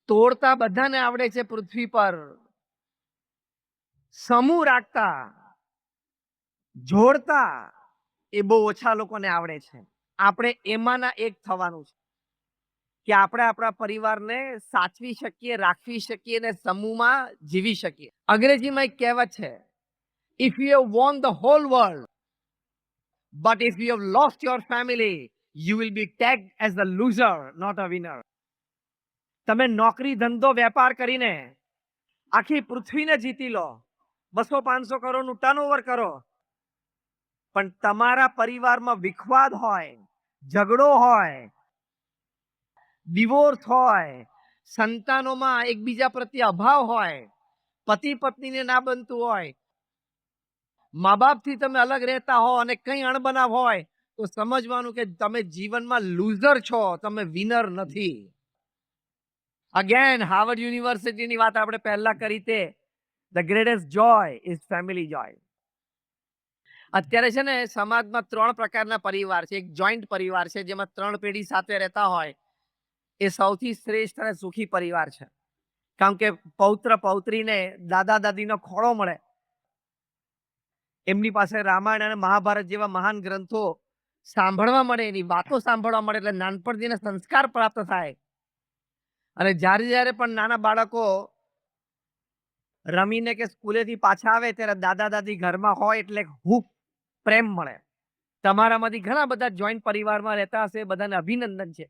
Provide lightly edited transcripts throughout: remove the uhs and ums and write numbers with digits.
તોડતા બધાને આવડે છે પૃથ્વી પર, સમૂહ રાખતા, જોડતા એ બહુ ઓછા લોકોને આવડે છે. આપણે એમાંના એક થવાનું છે કે આપણે આપણા પરિવારને સાચવી શકીએ, રાખવી શકીએ અને સમૂહમાં જીવી શકીએ. અંગ્રેજીમાં એક કહેવત છે, if you have won the whole world but if you have lost your family you will be tagged as a loser not a winner. તમે નોકરી, ધંધો, વેપાર કરીને આખી પૃથ્વીને જીતી લો, 200-500 કરોડનું ટર્નઓવર કરો, પણ તમારા પરિવારમાં વિખવાદ હોય, ઝઘડો હોય, ડિવોર્સ હોય, સંતાનોમાં એકબીજા પ્રત્યે અભાવ હોય, પતિ પત્નીને ના બનતું હોય, મા બાપથી તમે અલગ રહેતા હો અને કંઈ અણબનાવ હોય, તો સમજવાનું કે તમે જીવનમાં લૂઝર છો, તમે વિનર નથી. અગેન હાર્વર્ડ યુનિવર્સિટીની વાત આપણે પહેલા કરી તે, the greatest joy is family joy. અત્યારે છે ને સમાજમાં 3 પ્રકારના પરિવાર છે. એક જોઈન્ટ પરિવાર છે જેમાં 3 પેઢી સાથે રહેતા હોય, એ સૌથી શ્રેષ્ઠ અને સુખી પરિવાર છે. કારણ કે પૌત્ર પૌત્રીને દાદા દાદીનો ખોળો મળે, એમની પાસે રામાયણ અને મહાભારત જેવા મહાન ગ્રંથો સાંભળવા મળે, એની વાતો સાંભળવા મળે, એટલે નાનપણથી એને સંસ્કાર પ્રાપ્ત થાય. અને જ્યારે જ્યારે પણ નાના બાળકો રમીને કે સ્કૂલેથી પાછા આવે ત્યારે દાદા દાદી ઘરમાં હોય એટલે હૂંફ પ્રેમ મળે. તમારામાંથી ઘણા બધા જોઈન્ટ પરિવારમાં રહેતા હશે, બધાને અભિનંદન છે.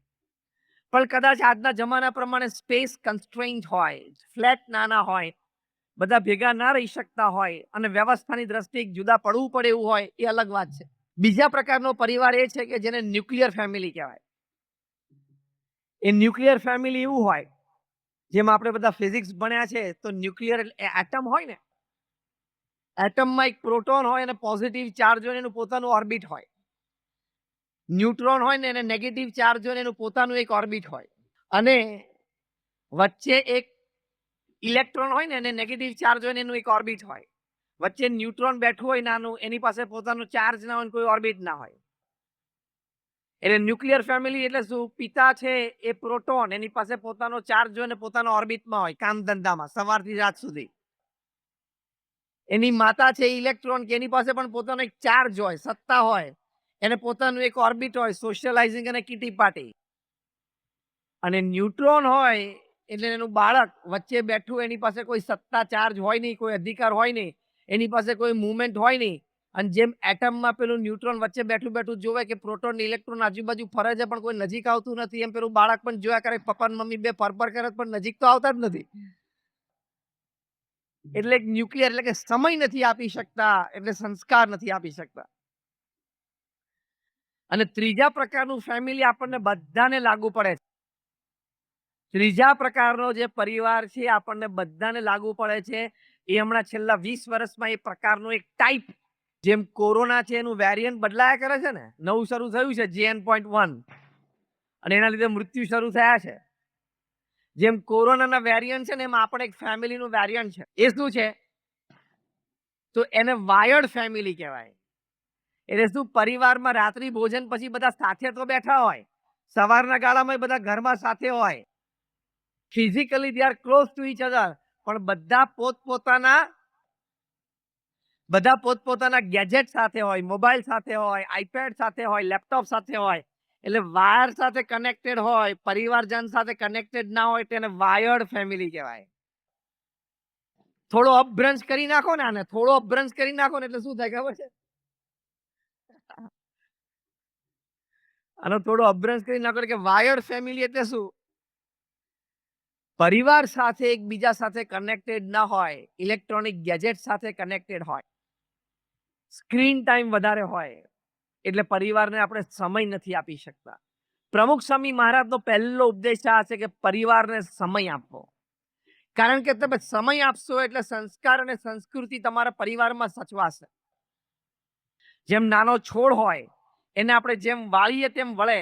પણ કદાચ આજના જમાના પ્રમાણે સ્પેસ કન્સ્ટ્રેઇન્ટ હોય, ફ્લેટ નાના હોય, બધા ભેગા ના રહી શકતા હોય અને વ્યવસ્થાની દ્રષ્ટિએ જુદા પડવું પડે એવું હોય, એ અલગ વાત છે. બીજા પ્રકારનો પરિવાર એ છે કે જેને ન્યુક્લિયર ફેમિલી કહેવાય. એ ન્યુક્લિયર ફેમિલી એવું હોય, જેમ આપણે બધા ફિઝિક્સ ભણ્યા છે તો ન્યુક્લિયર એટલે એટમ હોય ને, એટમમાં એક પ્રોટોન હોય અને પોઝિટિવ ચાર્જ હોય, એનું પોતાનું ઓર્બિટ હોય. ન્યુટ્રોન હોય ને એને નેગેટિવ ચાર્જ હોય, એનું પોતાનું એક ઓર્બિટ હોય. અને વચ્ચે એક ઇલેક્ટ્રોન હોય ને એને નેગેટિવ ચાર્જ હોય ને એનું એક ઓર્બિટ હોય. વચ્ચે ન્યુટ્રોન બેઠું હોય નાનું, એની પાસે પોતાનો ચાર્જ ના હોય, કોઈ ઓર્બિટ ના હોય. એટલે ન્યુક્લિયર ફેમિલી એટલે શું? પિતા છે એ પ્રોટોન, એની પાસે પોતાનો ચાર્જ હોય ને પોતાનો ઓર્બિટમાં હોય, કામ ધંધામાં સવારથી રાત સુધી. એની માતા છે ઇલેક્ટ્રોન, કે એની પાસે પણ પોતાનો એક ચાર્જ હોય, સત્તા હોય, એને પોતાનું એક ઓર્બિટ હોય, સોશિયલાઇઝિંગ અને કીટી પાર્ટી. અને ન્યુટ્રોન હોય એટલે એનું બાળક વચ્ચે બેઠું, એની પાસે કોઈ સત્તા ચાર્જ હોય નહીં, કોઈ અધિકાર હોય નહીં, એની પાસે કોઈ મુવમેન્ટ હોય નહીં. અને જેમ એટમમાં પેલું ન્યુટ્રોન વચ્ચે બેઠું બેઠું જોવે કે પ્રોટોન ઇલેક્ટ્રોન આજુબાજુ ફરે છે પણ કોઈ નજીક આવતું નથી, એમ પેલું બાળક પણ જોયા કરે, પપ્પા ને મમ્મી બે ફરફર કરે પણ નજીક તો આવતા જ નથી. એટલે ન્યુક્લિયર એટલે કે સમય નથી આપી શકતા, એટલે સંસ્કાર નથી આપી શકતા. અને ત્રીજા પ્રકારનું ફેમિલી આપણને બધાને લાગુ પડે છે. ત્રીજા પ્રકારનો જે પરિવાર છે આપણને બધાને લાગુ પડે છે. એ હમણાં છેલ્લા 20 વર્ષમાં એ પ્રકારનો એક ટાઈપ, જેમ કોરોના છે એનું વેરિયન્ટ બદલાયા કરે છે ને, નવું શરૂ થયું છે JN.1 અને એના લીધે મૃત્યુ શરૂ થયા છે. જેમ કોરોનાના વેરિયન્ટ છે ને, એમ આપણે એક ફેમિલીનું વેરિયન્ટ છે. એ શું છે? તો એને વાયર્ડ ફેમિલી કહેવાય. એટલે શું? પરિવારમાં રાત્રિ ભોજન પછી બધા સાથે તો બેઠા હોય, સવારના ગાળામાં બધા ઘરમાં સાથે હોય, physically they are close to each other, પણ બધા પોતપોતાના ગેજેટ સાથે હોય, મોબાઈલ સાથે હોય, આઈપેડ સાથે હોય, લેપટોપ સાથે હોય. એટલે વાયર સાથે કનેક્ટેડ હોય, પરિવારજન સાથે કનેક્ટેડ ના હોય, તેને વાયર્ડ ફેમિલી કહેવાય. થોડો અપભ્રંશ કરી નાખો ને આને, થોડો અપભ્રંશ કરી નાખો ને એટલે શું થાય ખબર છે? આનો થોડો અભ્યાસ કરી નાખો કે વાયર્ડ ફેમિલી એટલે શું? પરિવાર સાથે એકબીજા સાથે કનેક્ટેડ ના હોય, ઇલેક્ટ્રોનિક ગેજેટ સાથે કનેક્ટેડ હોય, સ્ક્રીન ટાઈમ વધારે હોય, એટલે પરિવારને આપણે સમય નથી આપી શકતા. પ્રમુખ સ્વામી મહારાજનો પહેલો ઉપદેશ આ છે કે પરિવારને સમય આપવો. કારણ કે તમે સમય આપશો એટલે સંસ્કાર અને સંસ્કૃતિ તમારા પરિવારમાં સચવાશે. જેમ નાનો છોડ હોય, એને આપણે જેમ વાળીએ તેમ વળે,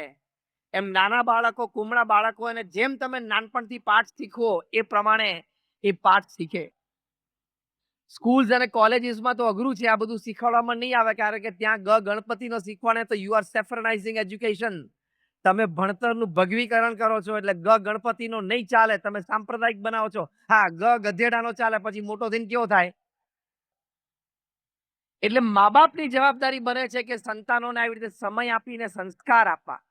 એમ નાના બાળકો, કુમળા બાળકો, અને જેમ તમે નાનપણથી પાઠ શીખવો એ પ્રમાણે એ પાઠ શીખે. સ્કૂલ્સ અને કોલેજીસમાં તો અઘરું છે, આ બધું શીખવાડવામાં નહીં આવે, કારણ કે ત્યાં ગણપતિનો શીખવાડે તો યુ આર સેફરનાઇઝિંગ એજ્યુકેશન. તમે ભણતરનું ભગવીકરણ કરો છો એટલે ગ ગણપતિનો નહીં ચાલે, તમે સાંપ્રદાયિક બનાવો છો. હા, ગધેડાનો ચાલે, પછી મોટો થઈને કેવો થાય? એટલે મા બાપની જવાબદારી બને છે કે સંતાનોને આવી રીતે સમય આપીને સંસ્કાર આપવા.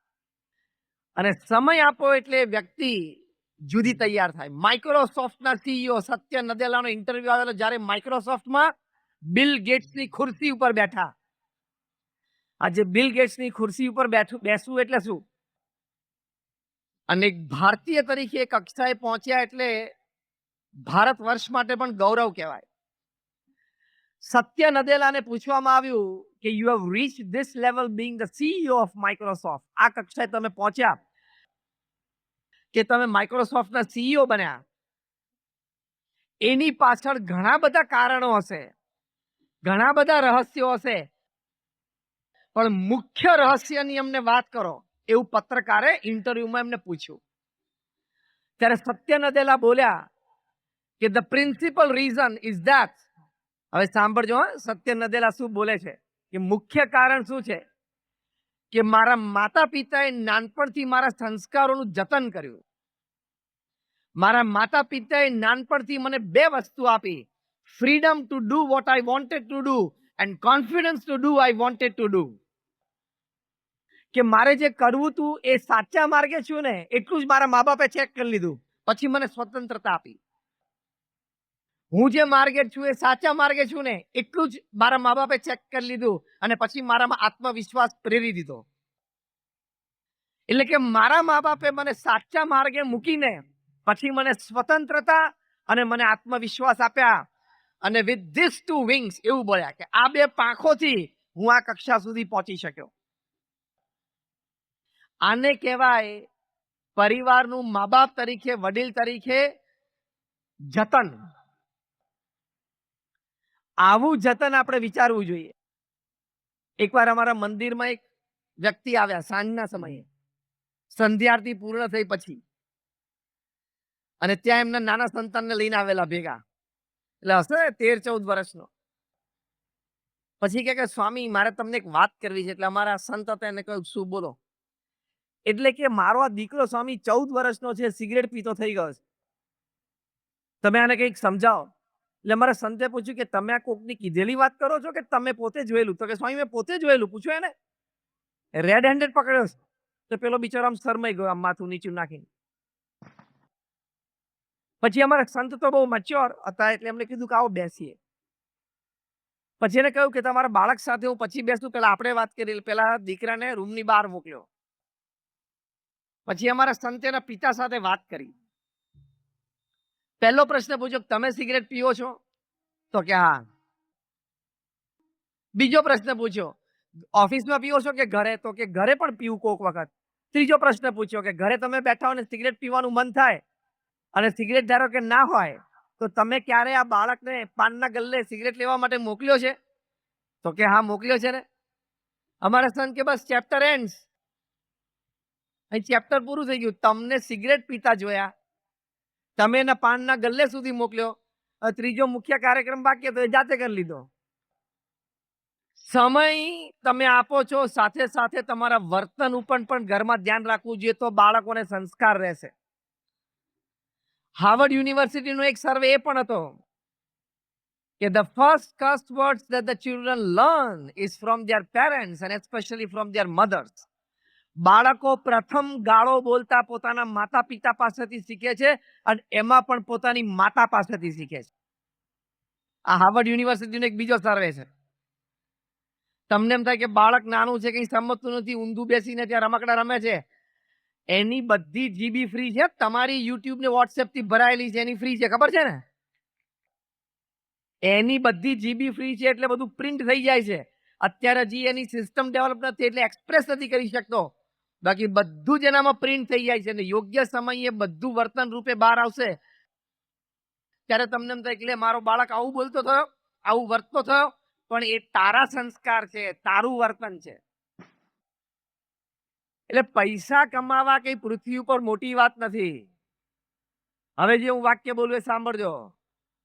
અને સમય આપો એટલે વ્યક્તિ જુદી તૈયાર થાય. માઇક્રોસોફ્ટના સીઈઓ સત્ય નદેલાનો ઇન્ટરવ્યુ આવેલો જ્યારે માઇક્રોસોફ્ટમાં બિલ ગેટ્સની ખુરશી ઉપર બેઠા. આજે બિલ ગેટ્સની ખુરશી ઉપર બેસવું એટલે શું? અને એક ભારતીય તરીકે એક કક્ષાએ પહોંચ્યા એટલે ભારત વર્ષ માટે પણ ગૌરવ કહેવાય. સત્ય નદેલાને પૂછવામાં આવ્યું કે you have reach this level being the CEO of Microsoft. આ કક્ષાએ તમે પહોંચ્યા કે તમે માઇક્રોસોફ્ટના સીઈઓ બન્યા. એની પાછળ ઘણા બધા કારણો હશે, ઘણા બધા રહસ્યો હશે, પણ મુખ્ય રહસ્યની અમને વાત કરો એવું પત્રકારે ઇન્ટરવ્યુમાં એમને પૂછ્યું. ત્યારે સત્ય નદેલા બોલ્યા કે the principal reason is that. હવે સાંભળજો, સત્ય નદેલા શું બોલે છે કે મુખ્ય કારણ શું છે કે મારા માતા પિતાએ નાનપણથી મારા સંસ્કારોનું જતન કર્યું. મારા માતા પિતાએ નાનપણથી મને બે વસ્તુ આપી, freedom to do what I wanted to do and confidence to do I wanted to do. કે મારે જે કરવું હતું એ સાચા માર્ગે છું ને એટલું જ મારા મા બાપે ચેક કરી લીધું, પછી મને સ્વતંત્રતા આપી. હું જે માર્ગે છું એ સાચા માર્ગે છું ને એટલું જ મારા મા બાપે ચેક કરી લીધું અને પછી મારામાં આત્મવિશ્વાસ પ્રેરી દીધો. એટલે કે મારા મા બાપે મને સાચા માર્ગે મૂકીને પછી મને સ્વતંત્રતા અને મને આત્મવિશ્વાસ આપ્યા. અને વિથ ધીસ ટુ વિંગ્સ એવું બોલ્યા કે આ બે પાંખોથી હું આ કક્ષા સુધી પહોંચી શક્યો. આને કહેવાય પરિવારનું મા બાપ તરીકે, વડીલ તરીકે જતન. આવું જતન આપણે વિચારવું જોઈએ. એકવાર અમારા મંદિરમાં એક વ્યક્તિ આવ્યા સાંજના સમયે, સંધ્યા આરતી પૂર્ણ થઈ પછી, અને ત્યાં એમના નાના સંતાનને લઈને આવેલા ભેગા. એટલે હશે 13-14 વર્ષનો. પછી કે સ્વામી મારે તમને એક વાત કરવી છે. એટલે અમારા સંત હતા એને કહ્યું શું બોલો. એટલે કે મારો આ દીકરો સ્વામી 14 વર્ષનો છે, સિગરેટ પીતો થઈ ગયો છે, તમે આને કંઈક સમજાવો. એટલે મારા સંતે પૂછ્યું કે તમે આ કોકની કીધેલી વાત કરો છો કે તમે પોતે જોયેલું? તો કે સ્વામી મેં પોતે જોયેલું. પૂછ્યું એને, રેડ હેન્ડેડ પકડ્યો. તો પેલો બિચારો આમ શરમાઈ ગયો, આમ માથું નીચું નાખીને. પછી અમારા સંત તો બહુ મચ્યોર હતા એટલે એમને કીધું કે આવો બેસીએ. પછી એને કહ્યું કે તમારા બાળક સાથે હું પછી બેસું, પેલા આપણે વાત કરી. પેલા દીકરાને રૂમની બહાર મોકલ્યો. પછી અમારા સંતે એના પિતા સાથે વાત કરી. પહેલો પ્રશ્ન પૂછ્યો તમે સિગરેટ પીવો છો? તો કે હા. બીજો પ્રશ્ન પૂછ્યો ઓફિસમાં પીવો છો કે ઘરે? તો કે ઘરે પણ પીવું કોક વખત. ત્રીજો પ્રશ્ન પૂછ્યો કે ઘરે તમે બેઠા હો ને સિગરેટ પીવાનું મન થાય અને સિગરેટ ધારો કે ના હોય તો તમે ક્યારે આ બાળકને પાનના ગલ્લે સિગરેટ લેવા માટે મોકલ્યો છે? તો કે હા મોકલ્યો છે ને. અમારા સંત કે બસ ચેપ્ટર એન્ડ્સ. અહીં ચેપ્ટર પૂરું થઈ ગયું. તમને સિગરેટ પીતા જોયા, તમે એના પાનના ગલ્લે સુધી મોકલ્યો, ત્રીજો મુખ્ય કાર્યક્રમ બાકી હતો એ જાતે કરી લીધો. સમય તમે આપો છો, સાથે સાથે તમારા વર્તન ઉપર પણ ઘરમાં ધ્યાન રાખવું જોઈએ તો બાળકોને સંસ્કાર રહેશે. હાર્વર્ડ યુનિવર્સિટીનો એક સર્વે એ પણ હતો કે the first curse words that the children learn is from their parents and especially from their mothers. બાળકો પ્રથમ ગાળો બોલતા પોતાના માતા પિતા પાસેથી શીખે છે અને એમાં પણ પોતાની માતા પાસેથી શીખે છે. આ હાર્વર્ડ યુનિવર્સિટીનો એક બીજો સર્વે છે. તમને એમ થાય કે બાળક નાનું છે, કંઈ સમજતું નથી, ઊંધું બેસીને ત્યાં રમકડા રમે છે, એની બધી જીબી ફ્રી છે. તમારી યુટ્યુબ ને વોટ્સએપ થી ભરાયેલી છે એની ફ્રી છે, ખબર છે ને? એની બધી જીબી ફ્રી છે એટલે બધું પ્રિન્ટ થઈ જાય છે. અત્યારે હજી એની સિસ્ટમ ડેવલપ નથી એટલે એક્સપ્રેસ નથી કરી શકતો, બાકી બધું જ એનામાં પ્રિન્ટ થઈ જાય છે. અને યોગ્ય સમયે બધું વર્તન રૂપે બહાર આવશે ત્યારે તમને એમ થાય કે મારો બાળક આવું બોલતો થયો, આવું વર્તતો થયો, પણ એ તારા સંસ્કાર છે, તારું વર્તન છે. એટલે પૈસા કમાવા કઈ પૃથ્વી ઉપર મોટી વાત નથી. હવે જે હું વાક્ય બોલું એ સાંભળજો.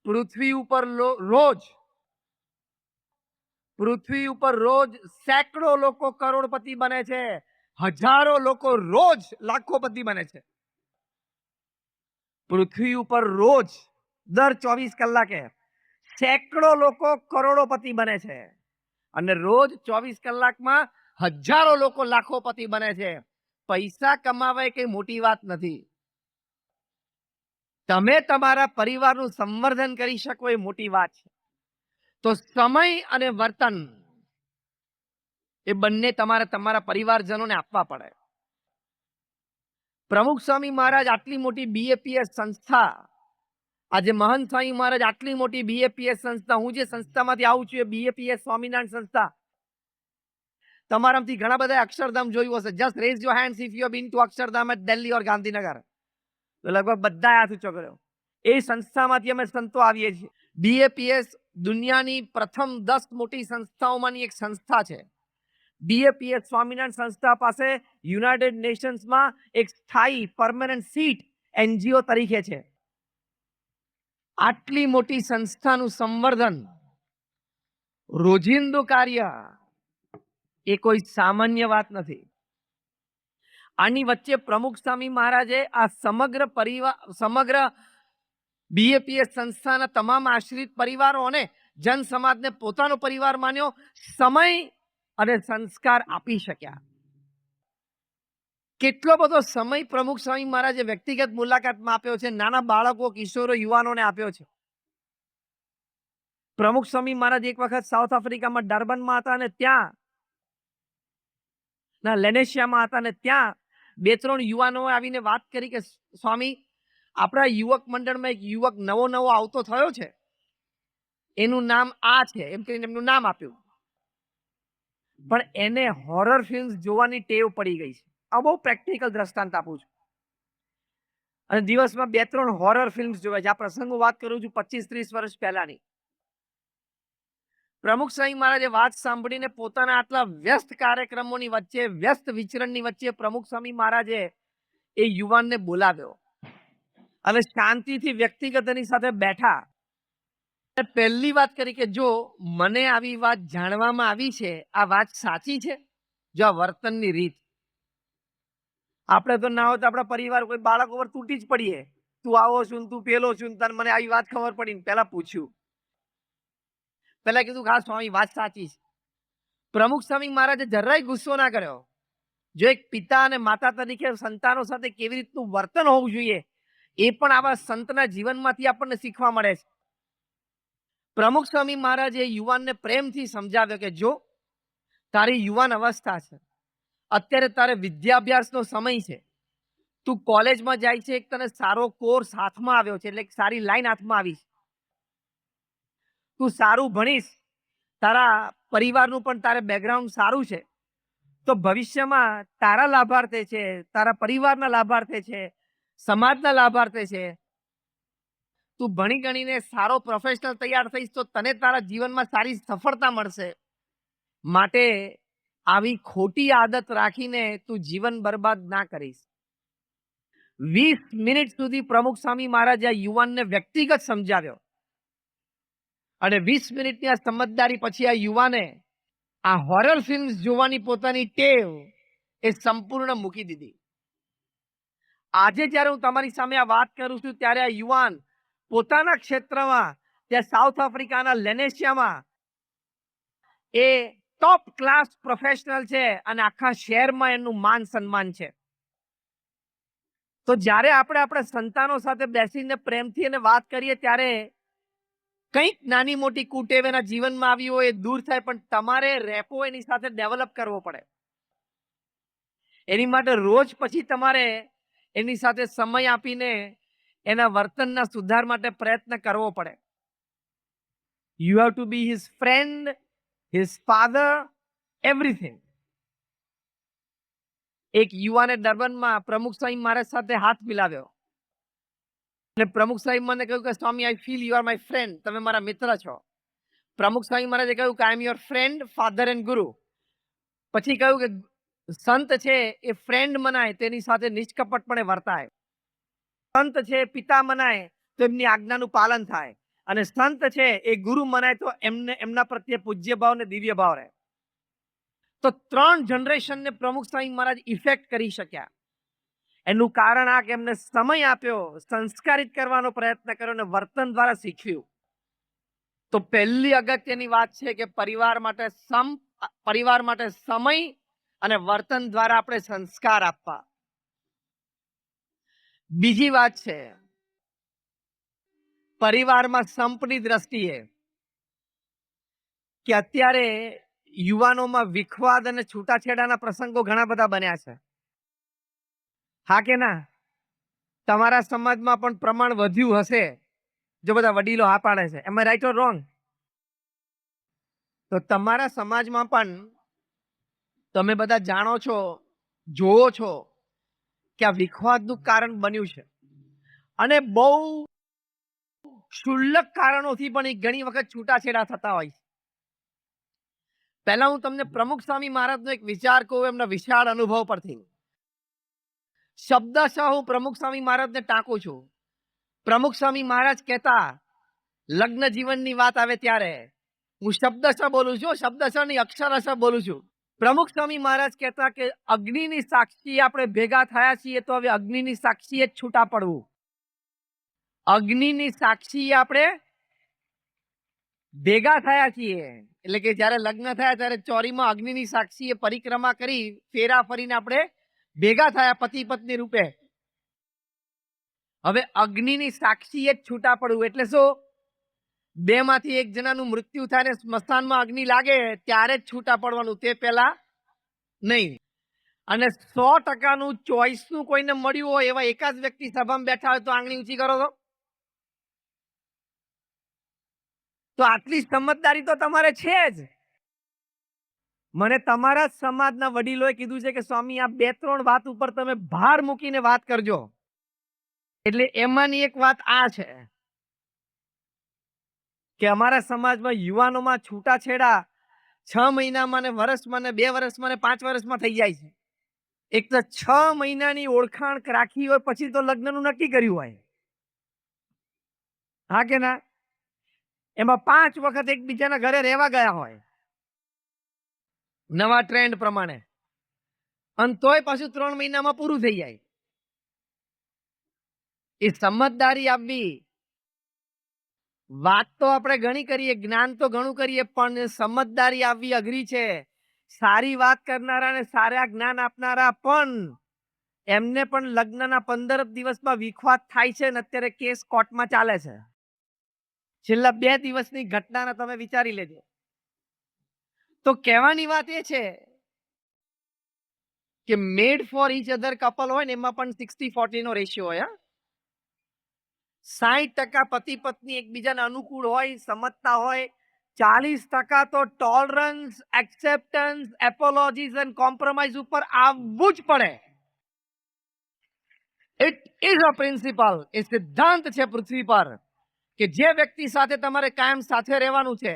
પૃથ્વી ઉપર રોજ સેંકડો લોકો કરોડપતિ બને છે, હજારો લોકો રોજ લાખોપતિ બને છે. પૃથ્વી ઉપર રોજ દર 24 કલાકે સેંકડો લોકો કરોડોપતિ બને છે અને રોજ 24 કલાકમાં હજારો લોકો લાખોપતિ બને છે. પૈસા કમાવા એ કઈ મોટી વાત નથી. તમે તમારા પરિવારનું સંવર્ધન કરી શકો એ મોટી વાત છે. તો સમય અને વર્તન એ બંને તમારે તમારા પરિવારજનોને આપવા પડે. પ્રમુખ સ્વામી મહારાજ આટલી મોટી બીએપીએસ સંસ્થા, આજે મહંત સ્વામી મહારાજ આટલી મોટી બીએપીએસ સંસ્થા, હું જે સંસ્થામાંથી આવું છું એ બીએપીએસ સ્વામિનારાયણ સંસ્થા. તમારામાંથી ઘણા બધા અક્ષરધામ જોયું હશે. Just raise your hands if you have been to Akshardham at Delhi or Gandhinagar. તો લગભગ બધા હાથ ઊંચો કર્યો. એ સંસ્થામાંથી અમે સંતો આવીએ છીએ. બીએપીએસ દુનિયાની પ્રથમ 10 મોટી સંસ્થાઓમાંની એક સંસ્થા છે. બીએપીએસ સ્વામિનારાયણ સંસ્થા પાસે યુનાઇટેડ નેશન્સમાં એક સ્થાયી પરમેનન્ટ સીટ એનજીઓ તરીકે છે. આટલી મોટી સંસ્થાનું સંવર્ધન, રોજિંદુ કાર્ય એ કોઈ સામાન્ય વાત નથી. આની વચ્ચે પ્રમુખ સ્વામી મહારાજે આ સમગ્ર બીએપીએસ સંસ્થાના તમામ આશ્રિત પરિવારો અને જન સમાજને પોતાનો પરિવાર માન્યો, સમય અને સંસ્કાર આપી શક્યા. કેટલો બધો સમય પ્રમુખ સ્વામી મહારાજે વ્યક્તિગત મુલાકાતમાં આપ્યો છે, નાના બાળકો, કિશોરો, યુવાનોને આપ્યો છે. પ્રમુખ સ્વામી મહારાજ એક વખત સાઉથ આફ્રિકામાં ડર્બનમાં હતા અને ત્યાં લેનેશિયામાં હતા અને ત્યાં 2-3 યુવાનોએ આવીને વાત કરી કે સ્વામી, આપણા યુવક મંડળમાં એક યુવક નવો આવતો થયો છે, એનું નામ આ છે, એમ કરીને એમનું નામ આપ્યું. પણ એને હોરર ફિલ્મ્સ જોવાની ટેવ પડી ગઈ છે. આ બહુ પ્રેક્ટિકલ દ્રષ્ટાંત આપું છું. અને દિવસમાં 2-3 હોરર ફિલ્મ્સ જોવે છે. આ પ્રસંગો વાત કરું છું 25-30 વર્ષ પહેલાની. પ્રમુખ સ્વામી મહારાજે વાત સાંભળીને પોતાના આટલા વ્યસ્ત કાર્યક્રમોની વચ્ચે, વ્યસ્ત વિચરણની વચ્ચે પ્રમુખ સ્વામી મહારાજે એ યુવાનને બોલાવ્યો અને શાંતિથી વ્યક્તિગત એની સાથે બેઠા. પહેલી વાત કરી કે જો મને આવી વાત જાણવામાં આવી છે, આ વાત સાચી છે? જો આ વર્તનની રીત, આપણે તો ના હોય તો આપણા પરિવાર કોઈ બાળક ઉપર તૂટી જ પડીએ. તું આવો છું, તું પેલો છું, તને મને આવી વાત ખબર પડી. પહેલા પૂછ્યું, પહેલા કીધું હા સ્વામી, વાત સાચી છે. પ્રમુખ સ્વામી મહારાજે જરાય ગુસ્સો ના કર્યો. જો એક પિતા અને માતા તરીકે સંતાનો સાથે કેવી રીતનું વર્તન હોવું જોઈએ એ પણ આવા સંતના જીવનમાંથી આપણને શીખવા મળે છે. પ્રમુખ સ્વામી મહારાજે યુવાનને પ્રેમથી સમજાવ્યો કે જો તારી યુવાન અવસ્થા છે, અત્યારે તારે વિદ્યાભ્યાસનો સમય છે, તું કોલેજમાં જાય છે, એક તને સારો કોર્સ હાથમાં આવ્યો છે, એટલે સારી લાઈન હાથમાં આવી છે, તું સારું ભણીશ, તારા પરિવારનું પણ તારે બેકગ્રાઉન્ડ સારું છે, તો ભવિષ્યમાં તારા લાભાર્થે છે, તારા પરિવારના લાભાર્થે છે, સમાજના લાભાર્થે છે. તું ભણી ગણીને સારો પ્રોફેશનલ તૈયાર થઈશ તો તને તારા જીવનમાં સારી સફળતા મળશે. માટે આવી ખોટી આદત રાખીને તું જીવન બરબાદ ના કરીશ. 20 મિનિટ સુધી પ્રમુખ સ્વામી મહારાજે આ યુવાનને વ્યક્તિગત સમજાવ્યો અને 20 મિનિટની આ સમજદારી પછી આ યુવાને આ હોરર ફિલ્મ્સ જોવાની પોતાની ટેવ એ સંપૂર્ણ મૂકી દીધી. આજે જ્યારે હું તમારી સામે આ વાત કરું છું ત્યારે આ યુવાન પોતાના ક્ષેત્રમાં, ત્યાં સાઉથ આફ્રિકાના લેનેશિયામાં એ ટોપ ક્લાસ પ્રોફેશનલ છે અને આખા શહેરમાં એનું માન સન્માન છે. તો જ્યારે આપણે આપણા સંતાનો સાથે બેસીને પ્રેમથી એને વાત કરીએ ત્યારે કંઈક નાની મોટી કુટેવ એના જીવનમાં આવી હોય એ દૂર થાય, પણ તમારે રેપો એની સાથે ડેવલપ કરવો પડે. એની માટે રોજ પછી તમારે એની સાથે સમય આપીને એના વર્તનના સુધાર માટે પ્રયત્ન કરવો પડે. You have to be his friend, his father, everything. એક યુવાને ડર્બનમાં પ્રમુખ સ્વામી મહારાજ સાથે હાથ મિલાવ્યો અને પ્રમુખ સ્વામી મને કહ્યું કે Swami, I feel you are my friend, તમે મારા મિત્ર છો. પ્રમુખ સ્વામી મહારાજે કહ્યું કે I am your friend, father and guru. પછી કહ્યું કે સંત છે એ ફ્રેન્ડ મનાય તેની સાથે નિષ્કપટપણે વર્તાય, સંત છે પિતા મનાય તો એમની આજ્ઞાનું પાલન થાય, અને સંત છે એ ગુરુ મનાય તો એમના પ્રત્યે પૂજ્ય ભાવ ને દિવ્ય ભાવ રહે. તો 3 જનરેશનને પ્રમુખ સ્વામી મહારાજ ઇફેક્ટ કરી શક્યા. એનું કારણ આ કે એમને સમય આપ્યો, સંસ્કારિત કરવાનો પ્રયત્ન કર્યો અને વર્તન દ્વારા શીખ્યું. તો પહેલી અગત્યની વાત છે કે પરિવાર માટે સમય અને વર્તન દ્વારા આપણે સંસ્કાર આપવા. બીજી વાત છે પરિવારમાં સંપની દ્રષ્ટિએ કે અત્યારે યુવાનોમાં વિખવાદ અને છૂટાછેડાના પ્રસંગો ઘણા બધા બન્યા છે. હા કે ના? તમારા સમાજમાં પણ પ્રમાણ વધ્યું હશે જો બધા વડીલો હા પાડે છે. એમ રાઈટ ઓર રોંગ? તો તમારા સમાજમાં પણ તમે બધા જાણો છો, જોવો છો કે આ વિખવાદનું કારણ બન્યું છે અને બહુ ક્ષુલ્લક કારણોથી પણ ઘણી વખત છૂટાછેડા થતા હોય છે. પહેલા હું તમને પ્રમુખ સ્વામી મહારાજનો એક વિચાર કહું એમના વિશાળ અનુભવ પરથી. શબ્દશઃ હું પ્રમુખ સ્વામી મહારાજને ટાંકું છું. પ્રમુખ સ્વામી મહારાજ કહેતા લગ્ન જીવનની વાત આવે ત્યારે હું શબ્દશઃ બોલું છું, શબ્દશઃ નહીં અક્ષરશઃ બોલું છું. પ્રમુખ સ્વામી મહારાજ કહેતા કે અગ્નિની સાક્ષી આપણે ભેગા થયા છીએ તો હવે અગ્નિની સાક્ષીએ જ છૂટા પડવું. અગ્નિની સાક્ષી આપણે ભેગા થયા છીએ એટલે કે જ્યારે લગ્ન થયા ત્યારે ચોરીમાં અગ્નિની સાક્ષીએ પરિક્રમા કરી ફેરા ફરીને આપણે ભેગા થયા પતિ પત્ની રૂપે. હવે અગ્નિની સાક્ષીએ જ છૂટા પડવું એટલે શું? બે માંથી એક જણાનું મૃત્યુ થાય ને સ્મશાનમાં અગ્નિ લાગે ત્યારે જ છૂટા પડવાનું, તે પહેલા નહીં. અને 100%નું ચોઈસનું કોઈને મળ્યું હોય એવા એકાદ વ્યક્તિ સભામાં બેઠા હોય તો આંગળી ઊંચી કરો તો આટલી સમજદારી તો તમારે છે જ. મને તમારા સમાજના વડીલોએ કીધું છે કે સ્વામી આ 2-3 વાત ઉપર તમે ભાર મૂકીને વાત કરજો. એટલે એમાંની એક વાત આ છે કે અમારા સમાજમાં યુવાનોમાં છૂટાછેડા 6 મહિનામાં ને વર્ષમાં ને 2 વર્ષમાં ને 5 વર્ષમાં થઈ જાય છે. એક તો 6 મહિનાની ઓળખાણ રાખી હોય પછી તો લગ્નનું નક્કી કર્યું હોય. હા કે ના? એમાં 5 વખત એકબીજાના ઘરે રહેવા ગયા હોય નવા ટ્રેન્ડ પ્રમાણે, અને તોય પાછું 3 મહિનામાં પૂરું થઈ જાય. એ સમજદારી આપવી. વાત તો આપણે ઘણી કરીએ, જ્ઞાન તો ઘણું કરીએ, પણ સમજદારી આવવી અઘરી છે. સારી વાત કરનારા અને સારા જ્ઞાન આપનારા પણ એમને પણ લગ્નના 15 દિવસમાં વિખવાદ થાય છે ને અત્યારે કેસ કોર્ટમાં ચાલે છે. છેલ્લા 2 દિવસની ઘટનાને તમે વિચારી લેજો. તો કહેવાની વાત એ છે કે મેડ ફોર ઈચ અધર કપલ હોય ને એમાં પણ 60-40 નો રેશિયો હોય. 60% પતિ પત્ની એકબીજાને અનુકૂળ હોય, સમજતા હોય, 40% તો ટોલરન્સ, એક્સેપ્ટન્સ, એપોલોજીસ એન્ડ કોમ્પ્રોમાઇઝ ઉપર આવવું જ પડે. ઇટ ઇઝ અ પ્રિન્સિપલ, એ સિદ્ધાંત છે પૃથ્વી પર કે જે વ્યક્તિ સાથે તમારે કાયમ સાથે રહેવાનું છે,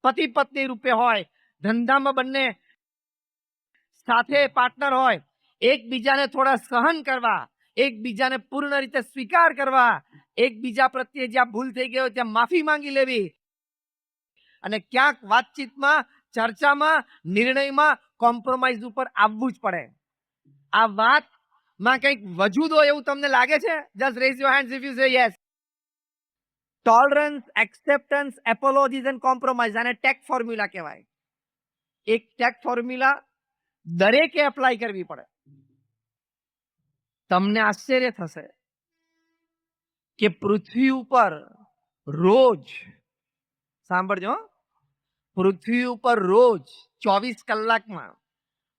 પતિ પત્ની રૂપે હોય, ધંધામાં બંને સાથે પાર્ટનર હોય, એકબીજાને થોડા સહન કરવા, એકબીજાને પૂર્ણ રીતે સ્વીકાર કરવા, એકબીજા પ્રત્યે જ્યાં ભૂલ થઈ ગઈ હોય ત્યાં માફી માંગી લેવી અને ક્યાંક વાતચીતમાં, ચર્ચામાં, નિર્ણયમાં કોમ્પ્રોમાઇઝ ઉપર આવવું જ પડે. આ વાતમાં કંઈક વજૂદ હોય એવું તમને લાગે છે? Just raise your hands if you say yes. Tolerance, acceptance, એપોલોજીસ and compromise, આને ટેક ફોર્મ્યુલા કહેવાય. એક ટેક ફોર્મ્યુલા દરેકે એપ્લાય કરવી પડે. તમને આશ્ચર્ય થશે કે પૃથ્વી ઉપર રોજ, સાંભળજો, પૃથ્વી ઉપર રોજ 24 કલાકમાં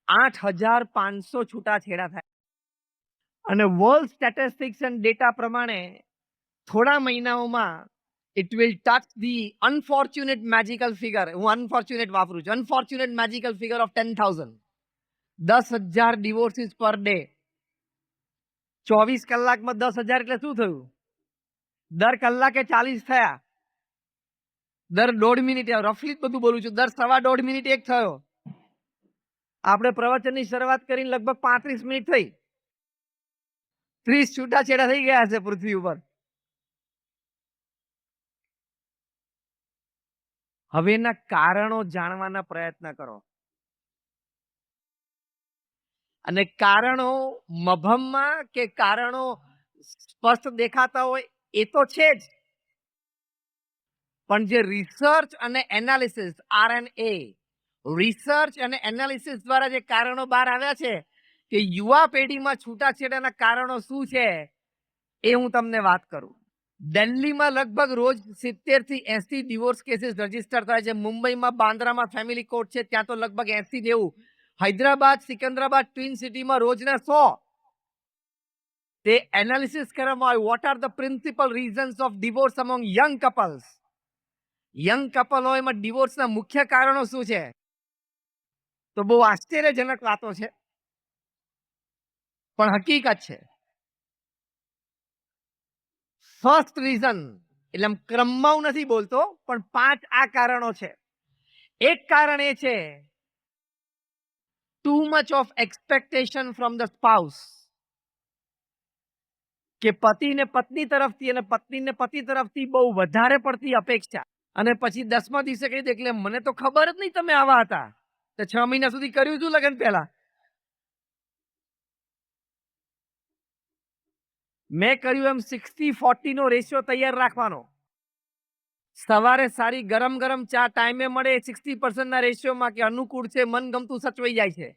8,500 છૂટાછેડા થાય. અને વર્લ્ડ સ્ટેટિસ્ટિક્સ એન્ડ ડેટા પ્રમાણે થોડા મહિનાઓમાં it will touch the unfortunate magical figure, હું અનફોર્ચ્યુનેટ વાપરું છું, unfortunate magical figure of 10,000. 10,000 ડિવોર્સિસ per day. 24 કલાકમાં 10,000 એટલે શું થયું? દર કલાકે 40 થયા, દર 1.5 મિનિટે, રફલી જ બધું બોલું છું, દર 1.25 મિનિટે એક થયો. આપણે પ્રવચનની શરૂઆત કરીને લગભગ 35 મિનિટ થઈ, 30 છૂટાછેડા થઈ ગયા છે પૃથ્વી ઉપર. હવે એના કારણો જાણવાના પ્રયત્ન કરો. અને કારણો મભમમાં કે કારણો સ્પષ્ટ દેખાતા હોય એ તો છે જ, પણ જે રિસર્ચ અને એનાલિસિસ RNA રિસર્ચ અને એનાલિસિસ દ્વારા જે કારણો બહાર આવ્યા છે કે યુવા પેઢીમાં છૂટાછેડાના કારણો શું છે એ હું તમને વાત કરું. દિલ્હીમાં લગભગ રોજ 70 થી 80 ડિવોર્સ કેસીસ રજીસ્ટર થાય છે. મુંબઈમાં બાંદ્રામાં ફેમિલી કોર્ટ છે, ત્યાં તો લગભગ 80-90. હૈદરાબાદ સિકંદરાબાદ ટ્વિન સિટીમાં રોજના 100. તે એનાલિસિસ કરવામાં આવ્યું vote are the principal reasons of divorce among young couples. Young couple હોય એમાં ડિવોર્સના મુખ્ય કારણો શું છે? તો બહુ આશ્ચર્યજનક વાતો છે, પણ હકીકત છે. ફર્સ્ટ રીઝન એટલે આમ ક્રમમાં હું નથી બોલતો, પણ 5 આ કારણો છે. એક કારણ એ છે too much of expectation from the spouse, કે પતિને પત્ની તરફથી અને પત્નીને પતિ તરફથી બહુ વધારે પડતી અપેક્ષા, અને પછી 10મા દિવસે કહી દે એટલે મને તો ખબર જ નહીં તમે આવા હતા, તો 6 મહિના સુધી કર્યું હતું લગ્ન પહેલા. મેં કર્યું એમ 60-40 નો રેશિયો તૈયાર રાખવાનો. સવારે સારી ગરમ ગરમ ચા ટાઈમે મળે 60% ના રેશિયોમાં કે અનુકૂળ છે, મનગમતું સચવાઈ જાય છે.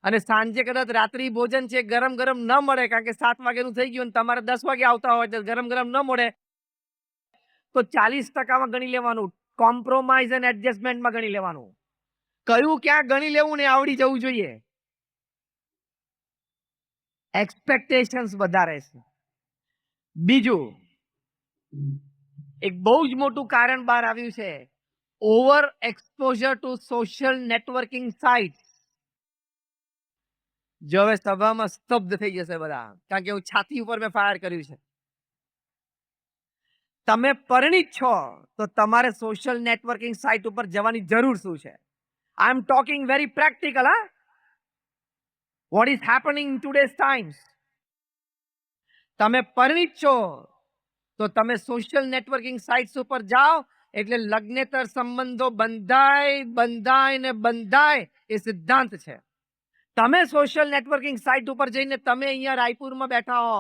અને સાંજે કદાચ રાત્રિ ભોજન છે ગરમ ગરમ ન મળે કારણ કે 7 વાગ્યાનું થઈ ગયું અને તમારે 10 વાગે આવતા હોય તો ગરમ ગરમ ન મળે તો 40%માં ગણી લેવાનું. કોમ્પ્રોમાઇઝ અને એડજસ્ટમેન્ટમાં ગણી લેવાનું. કયું ક્યાં ગણી લેવું ને આવડી જવું જોઈએ. એક્સપેક્ટેશન્સ વધારે છે. બીજું એક બહુ જ મોટું કારણ બહાર આવ્યું છે, over exposure to social networking sites. જો હવે સભામાં સ્તબ્ધ થઈ જશે બધા, કારણ કે હું છાતી ઉપર મેં ફાયર કર્યું છે. તમે પરિણિત છો તો તમારે સોશિયલ નેટવર્કિંગ સાઇટ ઉપર જવાની જરૂર શું છે? I am talking very practical. What is happening in today's times. તમે પરિણિત છો તો તમે સોશિયલ નેટવર્કિંગ સાઇટ્સ ઉપર જાઓ એટલે લગ્નેતર સંબંધો બંધાય ને બંધાય એ સિદ્ધાંત છે. તમે સોશિયલ નેટવર્કિંગ સાઇટ ઉપર જઈને તમે અહીંયા રાયપુરમાં બેઠા હો,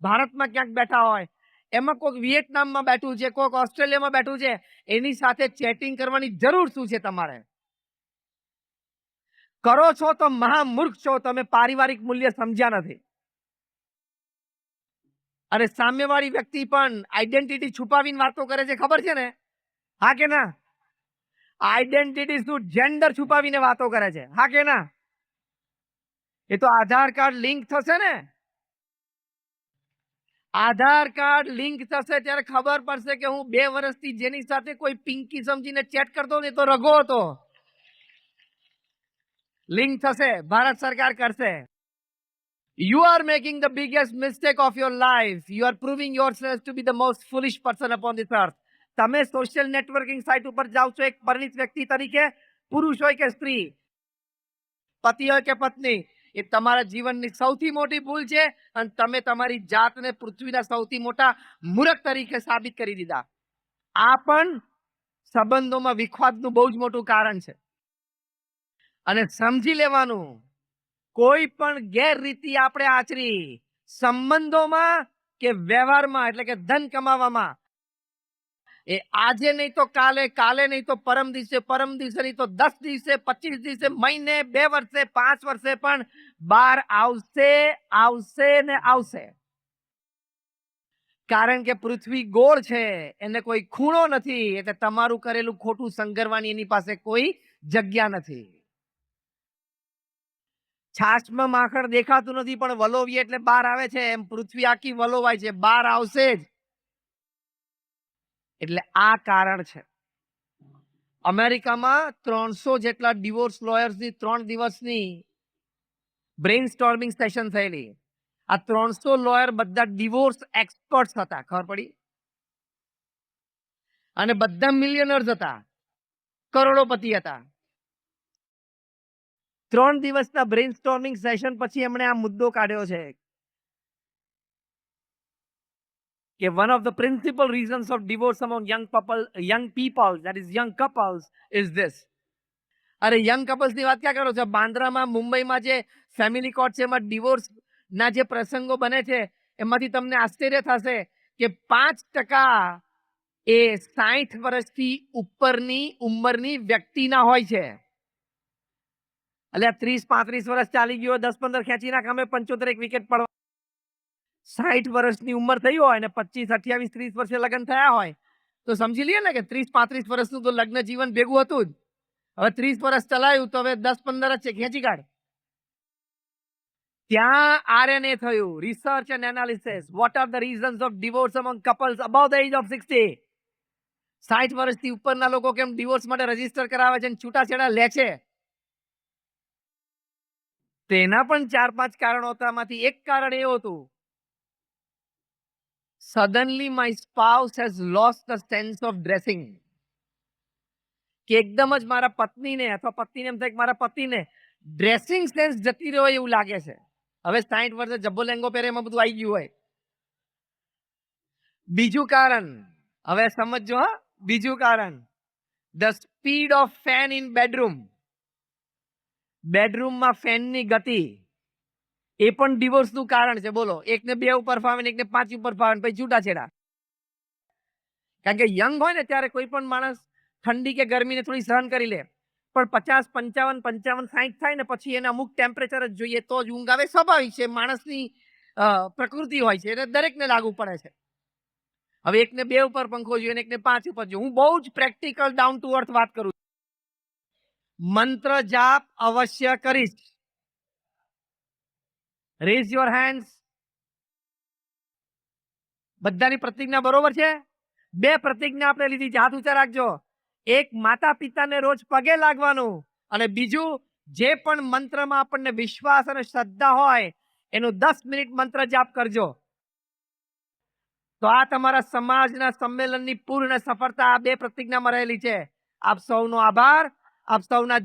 ભારતમાં ક્યાંક બેઠા હોય, એમાં કોઈક વિયેટનામમાં બેઠું છે, કોઈક ઓસ્ટ્રેલિયામાં બેઠું છે, એની સાથે ચેટિંગ કરવાની જરૂર શું છે? તમારે કરો છો તો મહામૂર્ખ છો, તમે પારિવારિક મૂલ્ય સમજ્યા નથી. અને સામેવાળી વ્યક્તિ પણ આઈડેન્ટિટી છુપાવીને વાતો કરે છે, ખબર છે ને? હા કે ના? આઈડેન્ટિટી શું, જેન્ડર છુપાવીને વાતો કરે છે, હા કે ના? એ તો આધાર કાર્ડ લિંક થશે ને, આધાર કાર્ડ લિંક થશે ત્યારે ખબર પડશે કે હું 2 વર્ષથી જેની સાથે કોઈ પિંકી સમજીને ચેટ કરતો ને તો રઘો હતો. લિંક થશે, ભારત સરકાર કરશે. You are making the biggest mistake of your life. You are proving yourself to be the most foolish person upon this earth. તમે સોશિયલ નેટવર્કિંગ સાઇટ ઉપર જાઓ છો એક પરિણિત વ્યક્તિ તરીકે, પુરુષ હોય કે સ્ત્રી, પતિ હોય કે પત્ની, એ તમારા જીવનની સૌથી મોટી ભૂલ છે અને તમે તમારી જાતને પૃથ્વીના સૌથી મોટા મૂર્ખ તરીકે સાબિત કરી દીધા. આ પણ સંબંધોમાં વિખવાદનું બહુ જ મોટું કારણ છે. અને સમજી લેવાનું, કોઈ પણ ગેરરીતિ આપણે આચરી સંબંધોમાં કે વ્યવહારમાં એટલે કે ધન કમાવામાં, એ આજે નહીં તો કાલે, કાલે નહીં તો પરમ દિવસે નહીં તો 10 દિવસે, 25 દિવસે, મહિને, 2 વર્ષે, 5 વર્ષે પણ બહાર આવશે, આવશે ને આવશે. કારણ કે પૃથ્વી ગોળ છે, એને કોઈ ખૂણો નથી, એટલે તમારું કરેલું ખોટું સંગરવાની એની પાસે કોઈ જગ્યા નથી. છાશમાં માખણ દેખાતું નથી પણ વલોવીએ એટલે બહાર આવે છે, એમ પૃથ્વી આખી વલોવાય છે, બહાર આવશે જ. એટલે આ કારણ છે. અમેરિકામાં 300 જેટલા ડિવોર્સ લોયર્સની 3 દિવસની બ્રેઇન સ્ટોર્મિંગ સેશન થયેલી. આ 300 લોયર બધા ડિવોર્સ એક્સપર્ટ્સ હતા, ખબર પડી? અને બધા મિલિયનર્સ હતા, કરોડોપતિ હતા. 3 દિવસના બ્રેઇન સ્ટોર્મિંગ સેશન પછી એમણે આ મુદ્દો કાઢ્યો છે કે one of the principal reasons of divorce among young people, that is young couples, is this. અરે યંગ કપલ્સની વાત ક્યાં કરો છો? બાંદ્રામાં, મુંબઈમાં જે ફેમિલી કોર્ટ છે એમાં ડિવોર્સના જે પ્રસંગો બને છે એમાંથી તમને આશ્ચર્ય થશે કે 5% એ 60 વર્ષથી ઉપરની ઉંમરની વ્યક્તિના હોય છે. એટલે 30-35 વર્ષ ચાલી ગયો, 10-15 ખેંચી નાખ, અમે 75 એક વિકેટ પડવા. 60 વર્ષની ઉંમર થઈ હોય ને 25, 28, 30 વર્ષે લગ્ન થયા હોય તો સમજી લઈએ ને કે 30-35 વર્ષનું તો લગ્ન જીવન ભેગું હતું જ. હવે 30 વર્ષ ચલાયું તો હવે 10-15 જ છે, ખેંચી કાઢ. ત્યાં RNA થયું, research and analysis. What are the reasons of divorce among couples about the age of 60? 60 વર્ષથી ઉપરના લોકો કેમ ડિવોર્સ માટે રજીસ્ટર કરાવે છે અને છૂટાછેડા લે છે? તેના પણ 4-5 કારણો હતા. એમાંથી એક કારણ એવું હતું, suddenly my spouse has lost the sense of dressing. કે એકદમ જ મારા પત્નીને અથવા પત્નીને એમ થાય કે મારા પતિને ડ્રેસિંગ સેન્સ જતી રહ્યો એવું લાગે છે. હવે 60 વર્ષે જબ્બો લેંગો પહેરે એમાં બધું આવી ગયું હોય. બીજું કારણ, હવે સમજો હા, બીજું કારણ, the speed of fan in bedroom. બેડરૂમમાં ફેનની ગતિ એ પણ ડિવોર્સનું કારણ છે. બોલો, એકને 2 ઉપર ફાવે ને એકને 5 ઉપર ફાવે પછી છૂટાછેડા. કારણ કે યંગ હોય ને ત્યારે કોઈ પણ માણસ ઠંડી કે ગરમીને થોડી સહન કરી લે, પણ 50, 55, 55, 60 થાય ને પછી એને અમુક ટેમ્પરેચર જ જોઈએ તો જ ઊંઘ આવે. સ્વાભાવિક છે, માણસની પ્રકૃતિ હોય છે, એટલે દરેકને લાગુ પડે છે. હવે એકને 2 ઉપર પંખો જોઈએ ને એકને 5 ઉપર જોઈએ. હું બહુ જ પ્રેક્ટિકલ ડાઉન ટુ અર્થ વાત કરું. મંત્ર જાપ અવશ્ય કરીશ. Rays your hands. બધાની પ્રતિજ્ઞા બરોબર છે? 2 પ્રતિજ્ઞા આપણે લીધી છે, હાથ ઊંચા રાખજો. એક, માતા પિતાને રોજ પગે લાગવાનું, અને બીજું, જે પણ મંત્રમાં આપણને વિશ્વાસ અને શ્રદ્ધા હોય એનું 10 મિનિટ મંત્ર જાપ કરજો. તો આ તમારા સમાજના સંમેલનની પૂર્ણ સફળતા આ 2 પ્રતિજ્ઞામાં રહેલી છે. આપ સૌનો આભાર. આપ સૌના